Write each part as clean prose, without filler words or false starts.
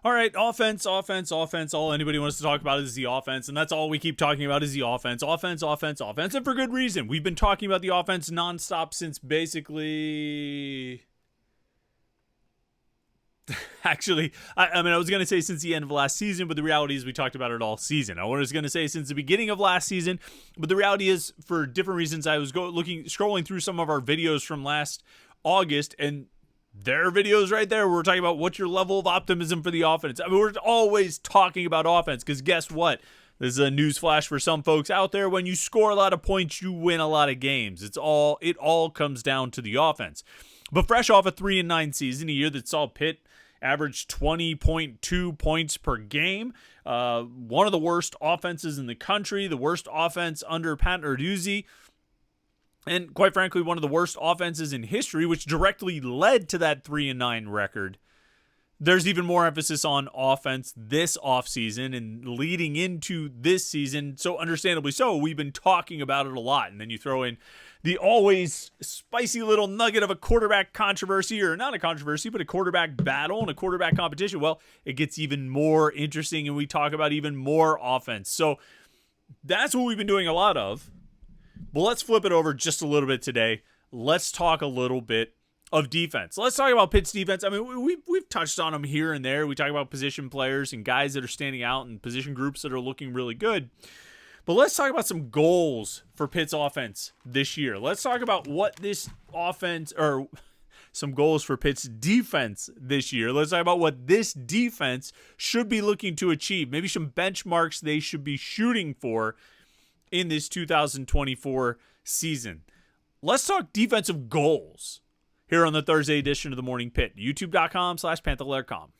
All right, offense, offense, offense. All anybody wants to talk about is the offense, and that's all we keep talking about is the offense, offense, offense, offense, and for good reason. We've been talking about the offense nonstop since basically... Actually, I was going to say since the end of last season, but the reality is we talked about it all season. I was going to say since the beginning of last season, but the reality is for different reasons. I was scrolling through some of our videos from last August, and there are videos right there where we're talking about what's your level of optimism for the offense. I mean, we're always talking about offense because guess what? This is a news flash for some folks out there. When you score a lot of points, you win a lot of games. It all comes down to the offense. But fresh off a 3-9 season, a year that saw Pitt average 20.2 points per game, one of the worst offenses in the country, the worst offense under Panther-Lair, and quite frankly, one of the worst offenses in history, which directly led to that 3-9 record. There's even more emphasis on offense this offseason and leading into this season. So understandably so, we've been talking about it a lot. And then you throw in the always spicy little nugget of a quarterback controversy, or not a controversy, but a quarterback battle and a quarterback competition. Well, it gets even more interesting and we talk about even more offense. So that's what we've been doing a lot of. But let's flip it over just a little bit today. Let's talk a little bit of defense. Let's talk about Pitt's defense. I mean, we've touched on them here and there. We talk about position players and guys that are standing out and position groups that are looking really good. But let's talk about some goals for Pitt's offense this year. Let's talk about what this offense, or some goals for Pitt's defense this year. Let's talk about what this defense should be looking to achieve. Maybe some benchmarks they should be shooting for in this 2024 season. Let's talk defensive goals here on the Thursday edition of the Morning Pitt. YouTube.com/Panther-Lair.com.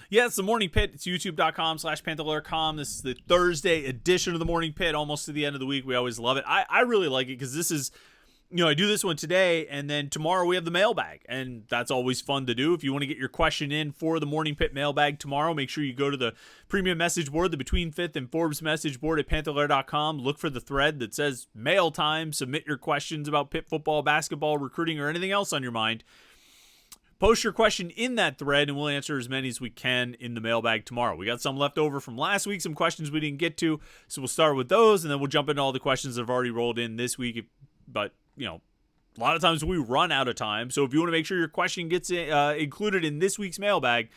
Yeah, it's the Morning Pitt. It's youtube.com/Panther-Lair.com. This is the Thursday edition of the Morning Pitt, almost to the end of the week. We always love it. I really like it because this is, I do this one today, and then tomorrow we have the mailbag, and that's always fun to do. If you want to get your question in for the Morning Pitt mailbag tomorrow, make sure you go to the premium message board, the Between Fifth and Forbes message board at Panther-Lair.com. Look for the thread that says mail time. Submit your questions about Pitt football, basketball, recruiting, or anything else on your mind. Post your question in that thread, and we'll answer as many as we can in the mailbag tomorrow. We got some left over from last week, some questions we didn't get to, so we'll start with those, and then we'll jump into all the questions that have already rolled in this week. But a lot of times we run out of time. So if you want to make sure your question gets included in this week's mailbag,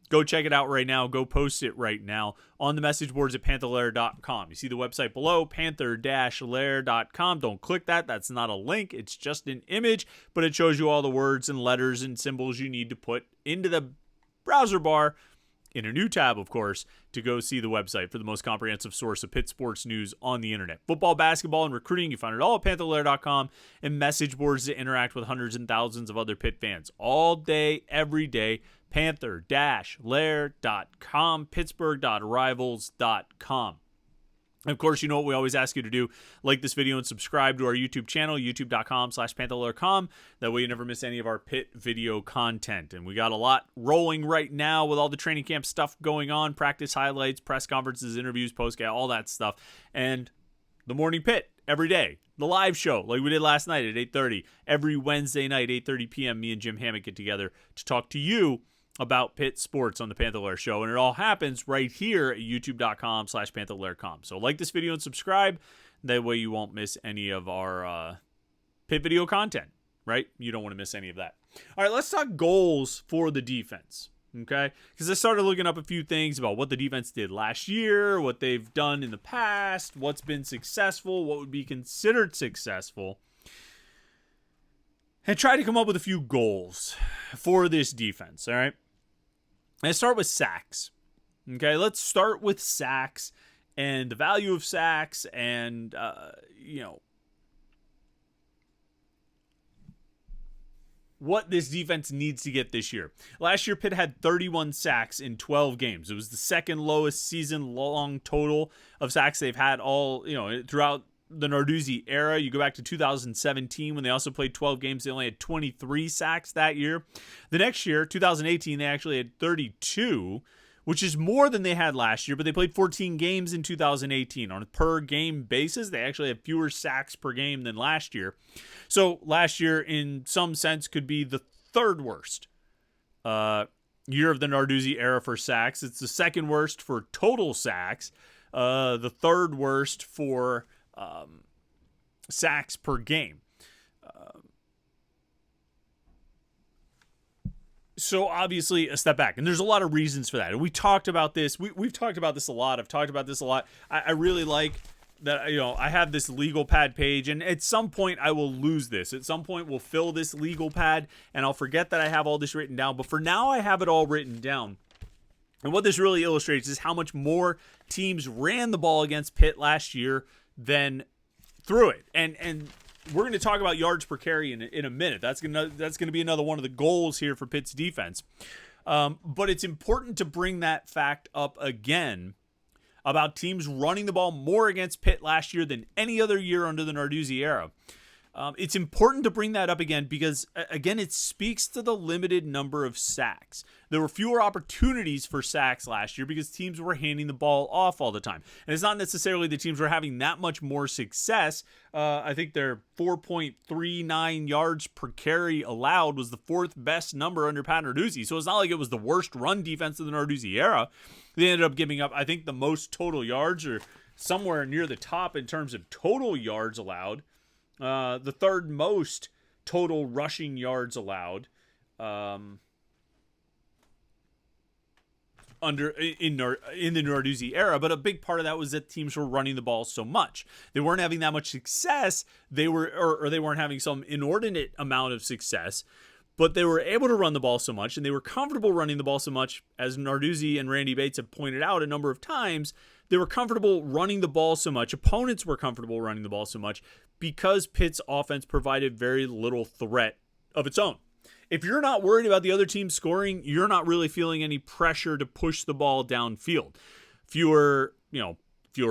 go check it out right now. Go post it right now on the message boards at Panther-Lair.com. You see the website below, Panther-Lair.com. Don't click that. That's not a link. It's just an image, but it shows you all the words and letters and symbols you need to put into the browser bar in a new tab, of course, to go see the website for the most comprehensive source of Pitt sports news on the internet. Football, basketball, and recruiting, you find it all at Panther-Lair.com, and message boards to interact with hundreds and thousands of other Pitt fans all day, every day. Panther-Lair.com, Pittsburgh.rivals.com. Of course, you know what we always ask you to do. Like this video and subscribe to our YouTube channel, youtube.com/Panther-Lair.com. That way you never miss any of our Pitt video content. And we got a lot rolling right now with all the training camp stuff going on, practice highlights, press conferences, interviews, postgame, all that stuff. And the Morning Pitt every day. The live show like we did last night at 8:30. Every Wednesday night, 8:30 p.m., me and Jim Hammett get together to talk to you about Pitt sports on the Panther-Lair Show. And it all happens right here at youtube.com/Panther-Lair.com. So like this video and subscribe. That way you won't miss any of our Pitt video content, right? You don't want to miss any of that. All right, let's talk goals for the defense, okay? Because I started looking up a few things about what the defense did last year, what they've done in the past, what's been successful, what would be considered successful, and try to come up with a few goals for this defense, all right? Let's start with sacks. Okay, let's start with sacks and the value of sacks and, what this defense needs to get this year. Last year, Pitt had 31 sacks in 12 games. It was the second lowest season-long total of sacks they've had all, throughout the Narduzzi era. You go back to 2017 when they also played 12 games. They only had 23 sacks that year. The next year, 2018, they actually had 32, which is more than they had last year, but they played 14 games in 2018. On a per game basis, they actually have fewer sacks per game than last year. So last year, in some sense, could be the third worst year of the Narduzzi era for sacks. It's the second worst for total sacks, the third worst for sacks per game. So obviously a step back, and there's a lot of reasons for that. And we talked about this. We've talked about this a lot. I've talked about this a lot. I really like that, I have this legal pad page, and at some point I will lose this. At some point we'll fill this legal pad, and I'll forget that I have all this written down. But for now, I have it all written down. And what this really illustrates is how much more teams ran the ball against Pitt last year than threw it. And we're going to talk about yards per carry in a minute. That's going to be another one of the goals here for Pitt's defense. But it's important to bring that fact up again about teams running the ball more against Pitt last year than any other year under the Narduzzi era. It's important to bring that up again because, again, it speaks to the limited number of sacks. There were fewer opportunities for sacks last year because teams were handing the ball off all the time. And it's not necessarily the teams were having that much more success. I think their 4.39 yards per carry allowed was the fourth best number under Pat Narduzzi. So it's not like it was the worst run defense of the Narduzzi era. They ended up giving up, I think, the most total yards, or somewhere near the top in terms of total yards allowed. The third most total rushing yards allowed in the Narduzzi era, but a big part of that was that teams were running the ball so much. They weren't having that much success. They weren't having some inordinate amount of success, but they were able to run the ball so much, and they were comfortable running the ball so much, as Narduzzi and Randy Bates have pointed out a number of times. They were comfortable running the ball so much. Opponents were comfortable running the ball so much because Pitt's offense provided very little threat of its own. If you're not worried about the other team scoring, you're not really feeling any pressure to push the ball downfield. Fewer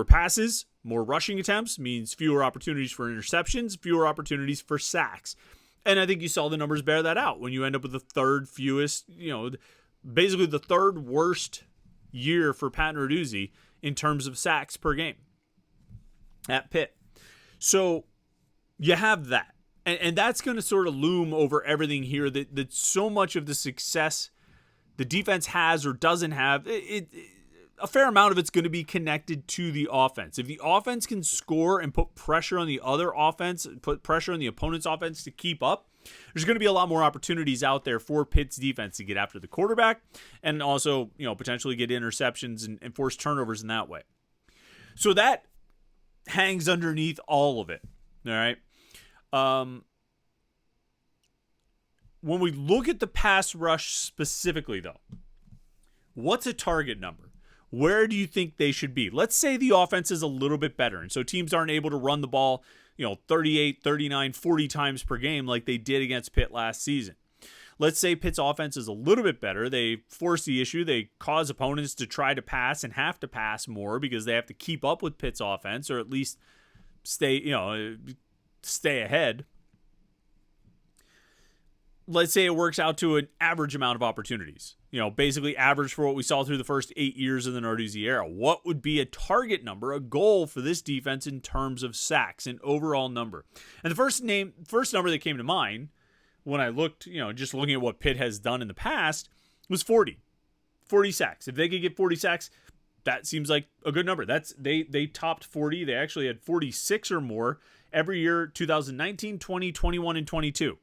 passes, more rushing attempts means fewer opportunities for interceptions, fewer opportunities for sacks. And I think you saw the numbers bear that out when you end up with the third fewest, basically the third worst year for Pat Narduzzi in terms of sacks per game at Pitt. So you have that. And that's going to sort of loom over everything here, that so much of the success the defense has or doesn't have, a fair amount of it's going to be connected to the offense. If the offense can score and put pressure on the other offense, put pressure on the opponent's offense to keep up, there's going to be a lot more opportunities out there for Pitt's defense to get after the quarterback and also, potentially get interceptions and force turnovers in that way. So that hangs underneath all of it. All right. When we look at the pass rush specifically, though, what's a target number? Where do you think they should be? Let's say the offense is a little bit better, and so teams aren't able to run the ball, 38, 39, 40 times per game like they did against Pitt last season. Let's say Pitt's offense is a little bit better. They force the issue. They cause opponents to try to pass and have to pass more because they have to keep up with Pitt's offense, or at least stay ahead. Let's say it works out to an average amount of opportunities, basically average for what we saw through the first 8 years of the Narduzzi era. What would be a target number, a goal for this defense in terms of sacks, an overall number? And the first number that came to mind when I looked, just looking at what Pitt has done in the past, was 40 sacks. If they could get 40 sacks, that seems like a good number. They topped 40. They actually had 46 or more every year, 2019, 20, 21, and 22.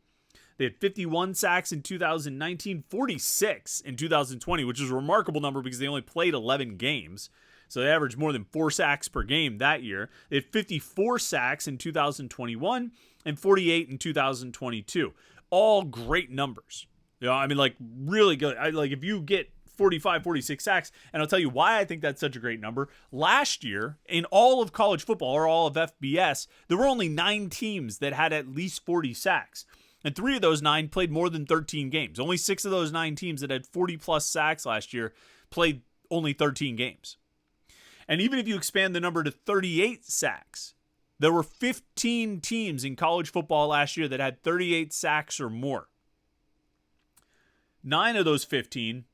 They had 51 sacks in 2019, 46 in 2020, which is a remarkable number because they only played 11 games. So they averaged more than 4 sacks per game that year. They had 54 sacks in 2021 and 48 in 2022. All great numbers. Really good. If you get 45, 46 sacks, and I'll tell you why I think that's such a great number. Last year, in all of college football, or all of FBS, there were only 9 teams that had at least 40 sacks. And 3 of those 9 played more than 13 games. Only 6 of those 9 teams that had 40-plus sacks last year played only 13 games. And even if you expand the number to 38 sacks, there were 15 teams in college football last year that had 38 sacks or more. 9 of those 15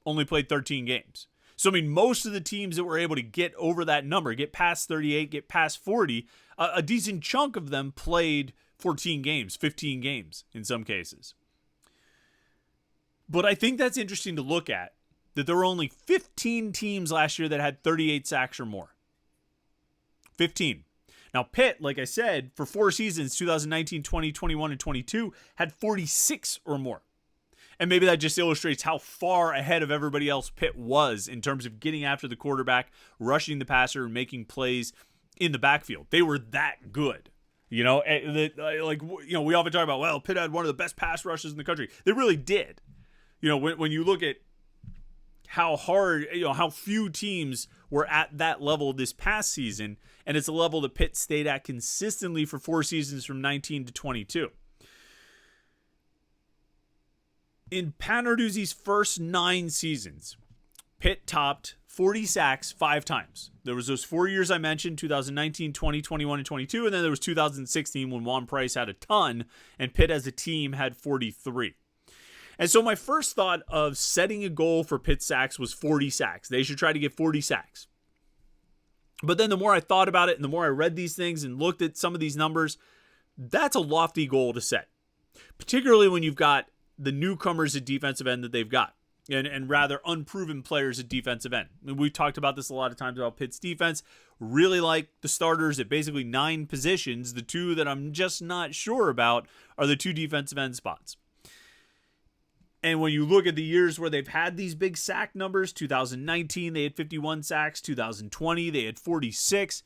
only played 13 games. So, I mean, most of the teams that were able to get over that number, get past 38, get past 40, a decent chunk of them played 14 games, 15 games in some cases. But I think that's interesting to look at, that there were only 15 teams last year that had 38 sacks or more. 15. Now, Pitt, like I said, for 4 seasons, 2019, 20, 21, and 22, had 46 or more. And maybe that just illustrates how far ahead of everybody else Pitt was in terms of getting after the quarterback, rushing the passer, and making plays in the backfield. They were that good. We often talk about, well, Pitt had one of the best pass rushes in the country. They really did. When you look at how hard, how few teams were at that level this past season, and it's a level that Pitt stayed at consistently for 4 seasons from 19 to 22. In Pat Narduzzi's first 9 seasons, Pitt topped 40 sacks 5 times. There was those 4 years I mentioned, 2019, 20, 21, and 22, and then there was 2016 when Juan Price had a ton, and Pitt as a team had 43. And so my first thought of setting a goal for Pitt sacks was 40 sacks. They should try to get 40 sacks. But then the more I thought about it and the more I read these things and looked at some of these numbers, that's a lofty goal to set, particularly when you've got the newcomers at defensive end that they've got, and rather unproven players at defensive end. I mean, we've talked about this a lot of times about Pitt's defense. Really like the starters at basically 9 positions. The 2 that I'm just not sure about are the 2 defensive end spots. And when you look at the years where they've had these big sack numbers, 2019, they had 51 sacks. 2020, they had 46.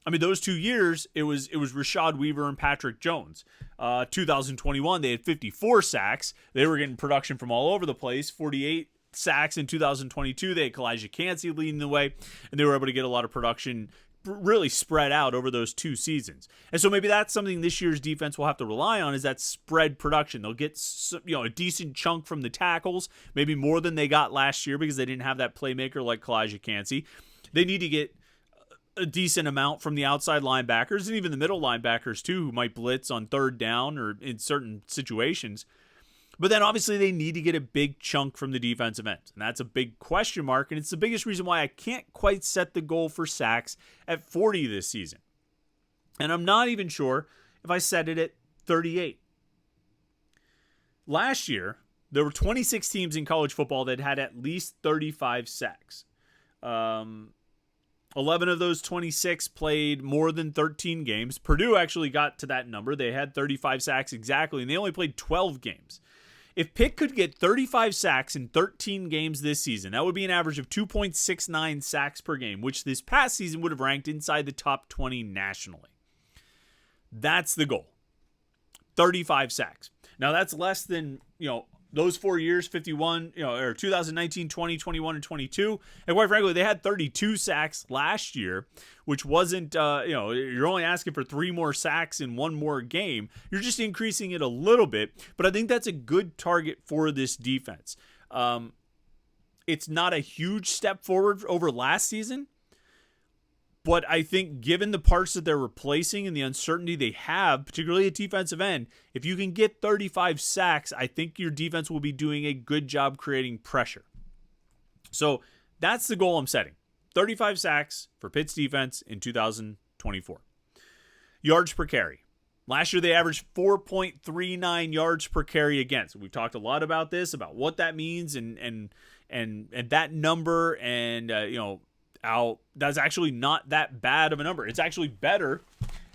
I mean, those 2 years, it was Rashad Weaver and Patrick Jones. 2021, they had 54 sacks. They were getting production from all over the place. 48 sacks in 2022. They had Kalijah Cansey leading the way, and they were able to get a lot of production really spread out over those 2 seasons. And so maybe that's something this year's defense will have to rely on, is that spread production. They'll get a decent chunk from the tackles, maybe more than they got last year because they didn't have that playmaker like Kalijah Cansey. They need to get a decent amount from the outside linebackers and even the middle linebackers too, who might blitz on 3rd down or in certain situations. But then obviously they need to get a big chunk from the defensive end. And that's a big question mark. And it's the biggest reason why I can't quite set the goal for sacks at 40 this season. And I'm not even sure if I set it at 38. Last year, there were 26 teams in college football that had at least 35 sacks. 11 of those 26 played more than 13 games. Purdue actually got to that number. They had 35 sacks exactly, and they only played 12 games. If Pitt could get 35 sacks in 13 games this season, that would be an average of 2.69 sacks per game, which this past season would have ranked inside the top 20 nationally. That's the goal. 35 sacks. Now, that's less than, those 4 years, 51, or 2019, 20, 21, and 22. And quite frankly, they had 32 sacks last year, which wasn't, you're only asking for 3 more sacks in 1 more game. You're just increasing it a little bit. But I think that's a good target for this defense. It's not a huge step forward over last season. But I think given the parts that they're replacing and the uncertainty they have, particularly at defensive end, if you can get 35 sacks, I think your defense will be doing a good job creating pressure. So that's the goal I'm setting. 35 sacks for Pitt's defense in 2024. Yards per carry. Last year, they averaged 4.39 yards per carry against. We've talked a lot about this, about what that means and that number and, that's actually not that bad of a number. It's actually better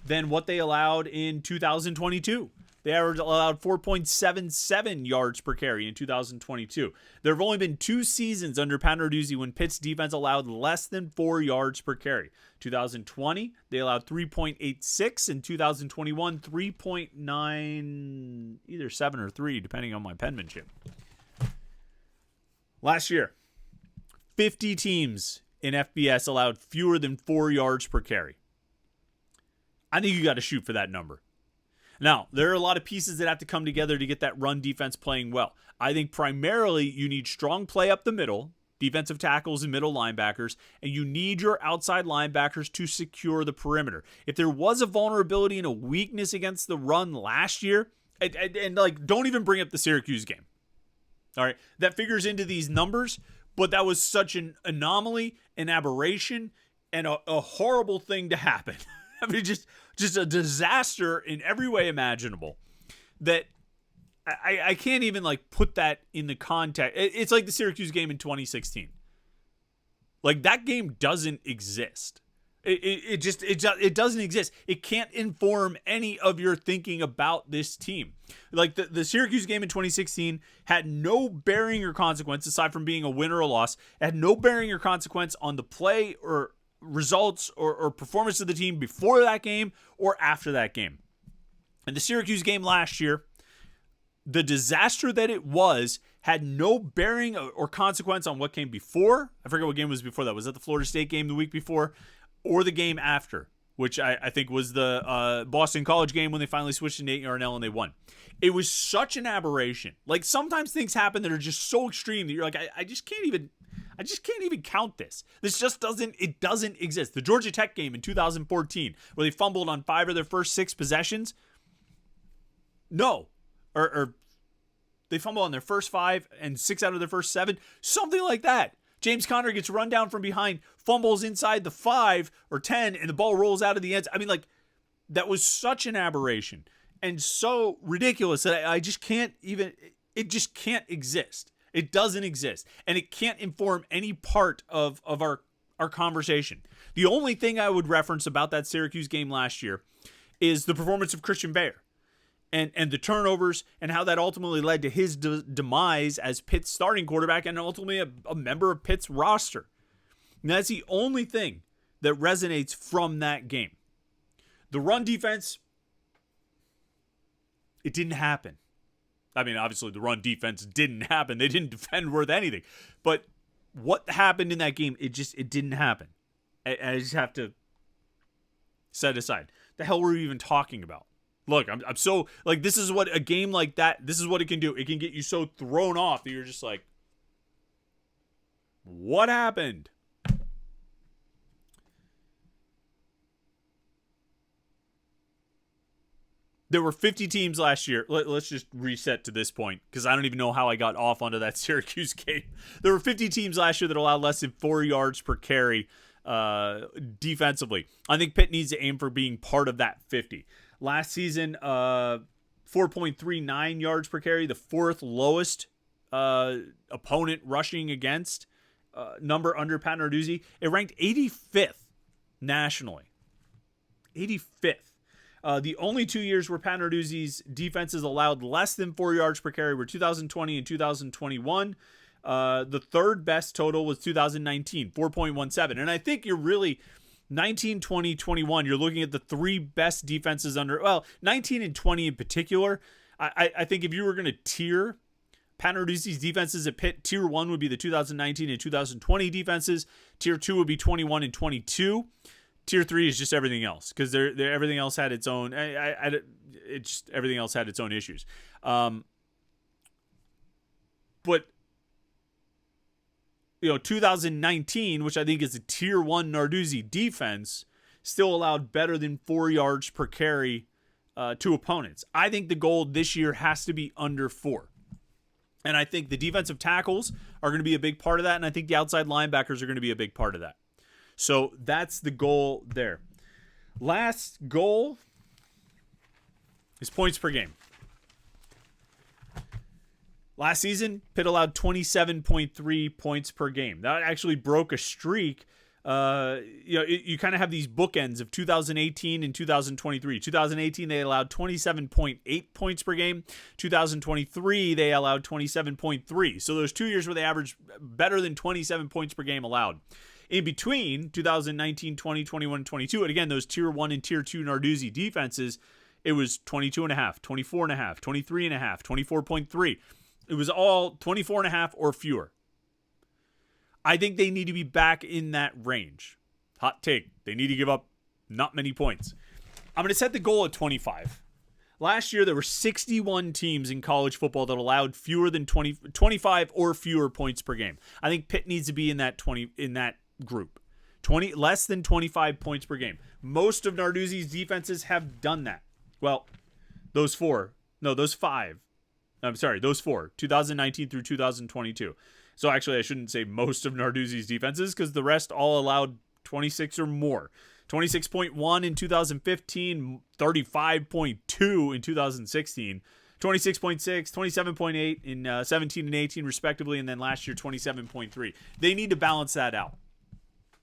than what they allowed in 2022. They allowed 4.77 yards per carry in 2022. There have only been 2 seasons under Pat Narduzzi when Pitt's defense allowed less than 4 yards per carry. 2020, they allowed 3.86. In 2021, 3.9, either 7 or 3, depending on my penmanship. Last year, 50 teams in FBS allowed fewer than 4 yards per carry. I think you got to shoot for that number. Now, there are a lot of pieces that have to come together to get that run defense playing well. I think primarily you need strong play up the middle, defensive tackles and middle linebackers, and you need your outside linebackers to secure the perimeter. If there was a vulnerability and a weakness against the run last year, and don't even bring up the Syracuse game. All right, that figures into these numbers. But that was such an anomaly, an aberration, and a horrible thing to happen. I mean, just a disaster in every way imaginable that I can't even like put that in the context. It's like the Syracuse game in 2016. Like that game doesn't exist. It doesn't exist. It can't inform any of your thinking about this team. Like the Syracuse game in 2016 had no bearing or consequence aside from being a win or a loss. It had no bearing or consequence on the play or results or performance of the team before that game or after that game. And the Syracuse game last year, the disaster that it was had no bearing or consequence on what came before. I forget what game was before that. Was that the Florida State game the week before or the game after, which I think was the Boston College game when they finally switched to Nate Yarnell and they won. It was such an aberration. Like sometimes things happen that are just so extreme that you're like, I just can't even count this. This just doesn't exist. The Georgia Tech game in 2014 where they fumbled on 5 of their first 6 possessions. No. Or they fumble on their first 5 and 6 out of their first 7. Something like that. James Conner gets run down from behind, fumbles inside the 5 or 10, and the ball rolls out of the end. I mean, like, that was such an aberration and so ridiculous that I just can't even, it just can't exist. It doesn't exist. And it can't inform any part of our conversation. The only thing I would reference about that Syracuse game last year is the performance of Christian Bayer. And the turnovers and how that ultimately led to his demise as Pitt's starting quarterback and ultimately a member of Pitt's roster. And that's the only thing that resonates from that game. The run defense, it didn't happen. I mean, obviously the run defense didn't happen. They didn't defend worth anything. But what happened in that game, it didn't happen. I just have to set aside. The hell were we even talking about? Look, I'm so, like, this is what a game like that, this is what it can do. It can get you so thrown off that you're just like, what happened? There were 50 teams last year. Let's just reset to this point because I don't even know how I got off onto that Syracuse game. There were 50 teams last year that allowed less than 4 yards per carry defensively. I think Pitt needs to aim for being part of that 50. Last season, 4.39 yards per carry, the 4th lowest opponent rushing against number under Pat Narduzzi. It ranked 85th nationally. 85th. The only 2 years where Pat Narduzzi's defenses allowed less than 4 yards per carry were 2020 and 2021. The third best total was 2019, 4.17. And I think you're really 19, 20, 21, you're looking at the 3 best defenses under, well, 19 and 20 in particular. I think if you were going to tier Pat Narduzzi's defenses at Pitt, tier 1 would be the 2019 and 2020 defenses. Tier 2 would be 21 and 22. Tier 3 is just everything else because everything else had its own. Everything else had its own issues. But 2019, which I think is a tier 1 Narduzzi defense, still allowed better than 4 yards per carry to opponents. I think the goal this year has to be under 4. And I think the defensive tackles are going to be a big part of that. And I think the outside linebackers are going to be a big part of that. So that's the goal there. Last goal is points per game. Last season, Pitt allowed 27.3 points per game. That actually broke a streak. You kind of have these bookends of 2018 and 2023. 2018, they allowed 27.8 points per game. 2023, they allowed 27.3. So those 2 years where they averaged better than 27 points per game allowed. In between 2019, 20, 21, 22, and again, those tier 1 and tier 2 Narduzzi defenses, it was 22.5, 24.5, 23.5, 24.3. It was all 24.5 or fewer. I think they need to be back in that range. Hot take. They need to give up not many points. I'm going to set the goal at 25. Last year, there were 61 teams in college football that allowed fewer than 25 or fewer points per game. I think Pitt needs to be in that group. Less than 25 points per game. Most of Narduzzi's defenses have done that. Well, those 4. 2019 through 2022. So actually, I shouldn't say most of Narduzzi's defenses because the rest all allowed 26 or more. 26.1 in 2015, 35.2 in 2016, 26.6, 27.8 in 17 and 18 respectively, and then last year 27.3. They need to balance that out.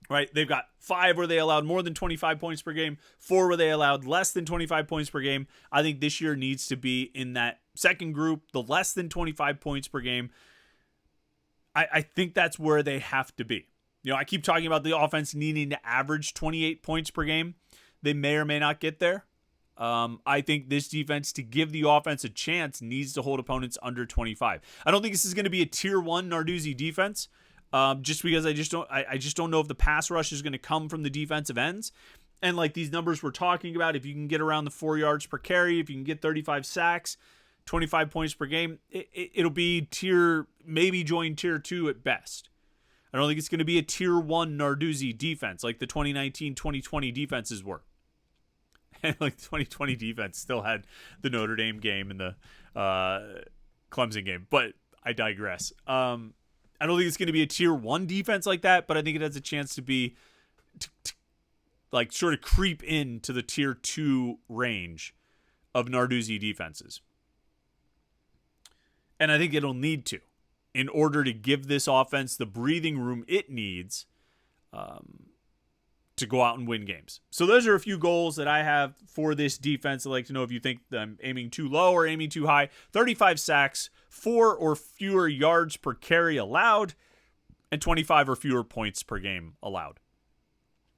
Right? They've got 5 where they allowed more than 25 points per game, 4 where they allowed less than 25 points per game. I think this year needs to be in that second group, the less than 25 points per game. I think that's where they have to be. You know, I keep talking about the offense needing to average 28 points per game. They may or may not get there. I think this defense, to give the offense a chance, needs to hold opponents under 25. I don't think this is going to be a tier 1 Narduzzi defense. Just because I just don't know if the pass rush is going to come from the defensive ends. And like these numbers we're talking about, if you can get around the 4 yards per carry, if you can get 35 sacks, 25 points per game, it'll be maybe join tier 2 at best. I don't think it's going to be a tier 1 Narduzzi defense like the 2019-2020 defenses were. And like the 2020 defense still had the Notre Dame game and the Clemson game. But I digress. I don't think it's going to be a tier 1 defense like that, but I think it has a chance to be like sort of creep into the tier 2 range of Narduzzi defenses. And I think it'll need to in order to give this offense the breathing room it needs to go out and win games. So those are a few goals that I have for this defense. I'd like to know if you think I'm aiming too low or aiming too high. 35 sacks, 4 or fewer yards per carry allowed, and 25 or fewer points per game allowed.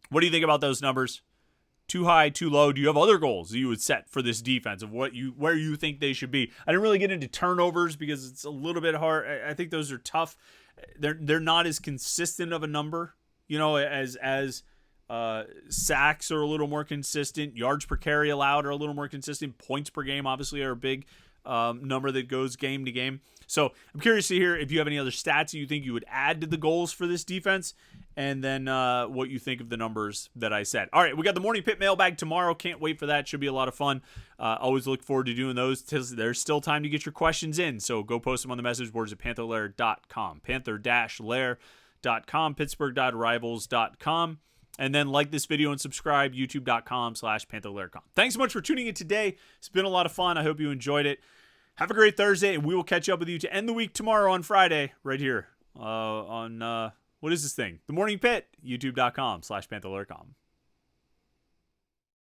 What do you think about those numbers? Too high, too low? Do you have other goals that you would set for this defense of where you think they should be? I didn't really get into turnovers because it's a little bit hard. I think those are tough. They're not as consistent of a number, you know, as sacks are a little more consistent. Yards per carry allowed are a little more consistent. Points per game obviously are a big number that goes game to game. So I'm curious to hear if you have any other stats that you think you would add to the goals for this defense, and then what you think of the numbers that I said. All right, we got the Morning Pitt mailbag tomorrow. Can't wait for that. Should be a lot of fun. Always look forward to doing those. There's still time to get your questions in, so go post them on the message boards at Panther-Lair.com. Panther-Lair.com, Pittsburgh.rivals.com. And then like this video and subscribe, youtube.com/Panther-Lair.com. Thanks so much for tuning in today. It's been a lot of fun. I hope you enjoyed it. Have a great Thursday, and we will catch up with you to end the week tomorrow on Friday right here on, what is this thing? The Morning Pitt, youtube.com/Panther-Lair.com.